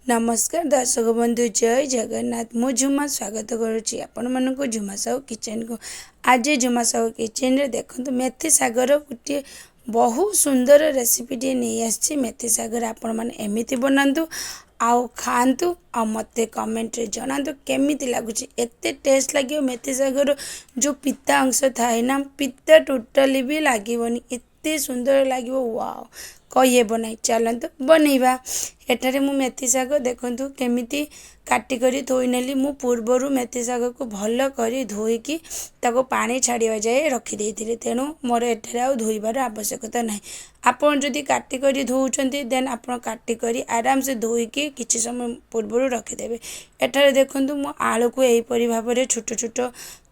नमस्कार दर्शक बंधु जय जगन्नाथ मु झुमा स्वागत करुच्ची आपण मानक झुमा साहू किचन को। आज झुमा साहू किचन रे देखंतु मेथी सागर गोटे बहुत सुंदर रेसिपी टे नहीं आसी। मेथी सागर आपण माने एमिति बनातु आउ खातु आ मते कमेंट रे जनातु केमिति लागुची। एते टेस्ट लागियो मेथी सागर जो पिता अंश थाए ना पिता टोटली भी लागिवनी एते सुंदर लागिवो। वाओ कहिए बनाई चलतु बनैबा। एठारे मु मेथी साग देखंतु केमिति काटी करी धोई नेली। मु पूर्वरु मेथी साग को भल करी धोईकी ताको पानी छाड़िया जाए रखी देइथिले, तेणु मोर एठारे आ धोइबार आवश्यकता नाही। आपण जदि काटी करी धोउचंती देन आपण काटी करी आराम से धोईकी किछि समय पूर्वरु रखी देबे। एठारे देखंतु मु आलू को एही परि भाबरे छोट छोट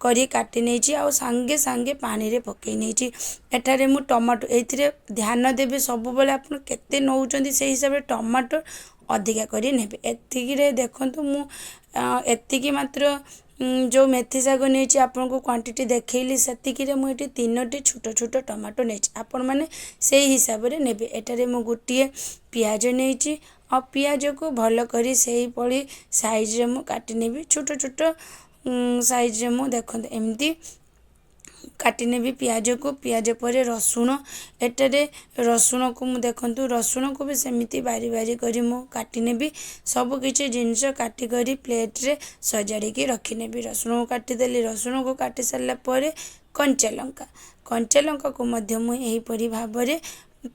करी काटी नेछि आ संगे संगे पानी रे पकई नेछि। एठारे मु टमाटो एथिरे ध्यान देबे सब बेले आपण केते नउचंती से हिसाब रे टमाटो अधिका करी नेबे। एतिकी रे देखंतु मु एतिकी मात्र जो मेथी साग नेछि आपन को क्वांटिटी देखैली सेतिकी रे मु एठी तीनोटी छोट छोट टमाटो नेछि। आपण माने सेही हिसाब रे नेबे। एटारे मु गुटिए पियाज नेछि आ पियाज को भल करी सेही पळी साइज रे मु काटी नेबी। छोट छोट साइज रे मु देखंतु एमती काटी नेबी पियाज को। पियाज पर रसुण एटारे रसुण को मु देखंतु रसुण को भी सेमिति बारी बारी करी मु काटी नेबी। सब किछि जिंस काटी करी प्लेट रे सजाड़ी के रखी नेबी। रसुण को काटी देली। रसुण को काटी सारला परे कंचा लंका को मध्य मु एही परि भाबरे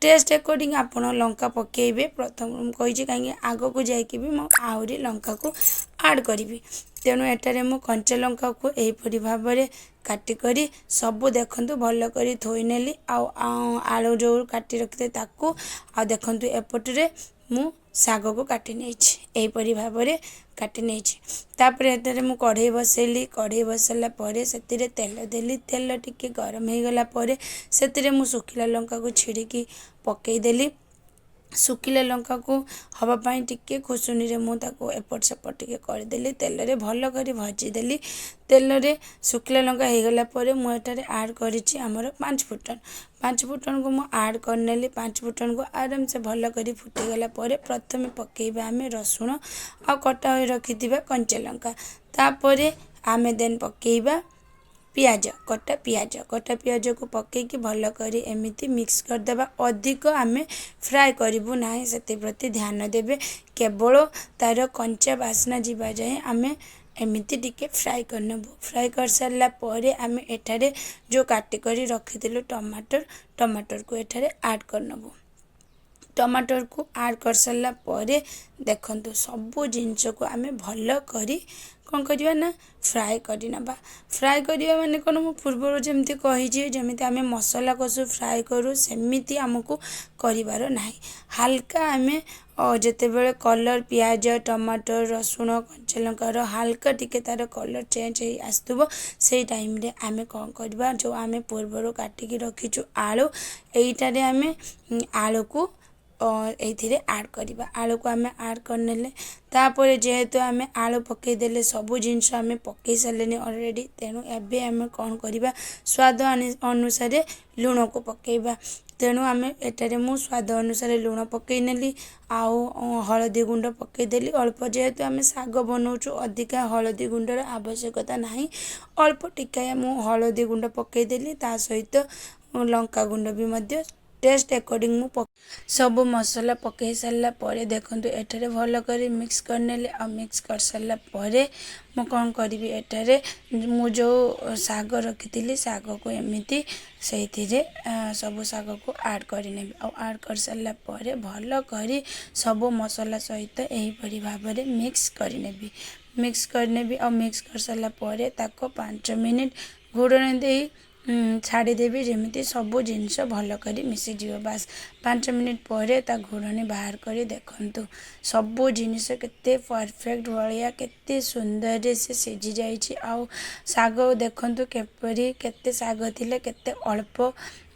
टेस्ट अकॉर्डिंग आपण लंका पकेइबे। प्रथम कहिछि काहे आग को जाय कि भी मु आहुरी लंका को ऐड करिवि, तेणु एटारे मु कंचा लंका को एही परि भाबरे काटी करी सबु देखंतु भल करी धोई नेली। आलू जो काटी रखते ताकू आ देखंतु एपटरे मु साग को काटी नेछि एही परि भाबरे काटी नेछि। तापर एटारे मु कढ़ई बसेली। कढ़ई बसला परे सेतिरे तेल देली। तेल टिके गरम हे गला परे सेतिरे मु सुखिला लंका को छिड़िकी पकेई देली। सुखिला लंका को हवा पाई टिके खुसुनी रे मु ताको एपट सेपट टिके कर देली। तेल रे भल करी भाजी देली। तेल रे सुखिला लंका हे गला परे मु एटारे ऐड करिछि हमर 5 फुटन। 5 फुटन को मु ऐड कर नेली। 5 फुटन को आराम से भल करी फुटी गला परे प्रथमे पकेइबा आमे रसुण आ कटा होई रखिथिबा कंचा लंका। तापरे आमे देन पकेइबा पियाज कटा पियाज को पकेकी भल करी एमिति मिक्स कर देबा। अधिक आमे फ्राई करिबु नाही सेति प्रति ध्यान देबे। केवल तार कंचा बासना जीवा जाए आमे एमिति टिके फ्राई करनेबु। फ्राई कर सारला परे आमे एठारे जो काटी करी रखिथिलु टमाटर को एठारे ऐड करनेबु। टमाटर को ऐड कर सारला परे देखंतु सबु जिंस को आमे भल करी कौन करिया ना फ्राई करी नबा। फ्राई करिया माने कोन मु पूर्व जेमति कहिछि जेमिति आमे मसाला कसु फ्राई करू सेमिति हमकु करिवार नाही। हल्का आमे जेते बेले कलर पियाज टमाटर रसुण कंचा लंकार हल्का टिके तार कलर चेंज हे आस्तबो सेही टाइम रे आमे कोन करबा जो आमे पूर्व काटी की रखिछु आलू एइटारे आमे आलू को एथिरे ऐड करिबा। आलू को आमे ऐड करनेले तापर जेहेतु आमे आलू पकई देले सबु जिंस आमे पकई सारलेनी ऑलरेडी, तेणु एबे आमे कोन करिबा स्वाद अनुसार लूण को पकेइबा। तेणु आमे एटारे मु स्वाद अनुसार लूण पकई नेली आउ हळदी गुंड पकई देली अल्प। जेहेतु आमे साग बनौछु अधिका हळदी गुंडर आवश्यकता नाही, अल्प टिका मु हळदी गुंड पकई देली। ता सहित लंका गुंड भी मध्य टेस्ट अकॉर्डिंग मु सब मसाला पकई सारला परे देखंतु एठारे भल करी मिक्स करनेले आ मिक्स कर सारला परे मु कोन करिवि एठारे मु जो साग रखिथिली साग को एमिति सेथिरे सब साग को ऐड करि नेबि। आ ऐड कर सारला परे भल करी सब मसाला सहित एही परि भाबरे मिक्स करि नेबि। मिक्स करनेबि आ मिक्स कर सारला परे ताको 5 मिनिट घोड़ने देई छाड़ी देवी जेमिति सबु जिनस भल करी मिसी जीव। बास 5 मिनिट परे ता घोड़नी बाहर करी देखंतु सबु जिनिस केते परफेक्ट भलिया केते सुंदर से सिझी जाइछि। आउ साग देखंतु केपरी केते साग थिले केते अल्प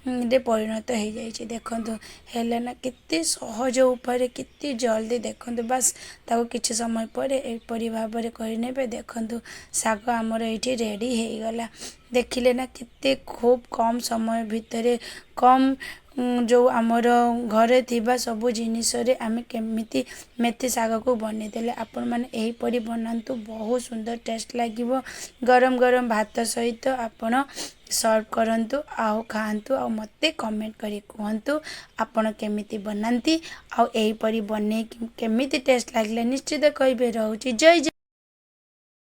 रे परिणत हो जाइछि। देखंतु हेले ना केते सहज ऊपर केते जल्दी देखंतु बास ताको किछि समय परे एपरि भाबरे करि नेबे। देखंतु साग हमर एठी रेडी हे गला। देखिले ना केते खूब कम समय भितरे कम जो आमर घरे थिबा सबु जिनिसरे आमे केमिति मेथी साग को बनेदेले आपण माने एहीपरि बनातु बहुत सुंदर टेस्ट लागिवो। गरम गरम भात सहित आपण सर्व करंतु आउ खांतु आ मते कमेंट करी कहंतु आपण केमिति बनांती आ एहीपरि बने केमिति टेस्ट लागले निश्चित कहबे। रहउची जय जय।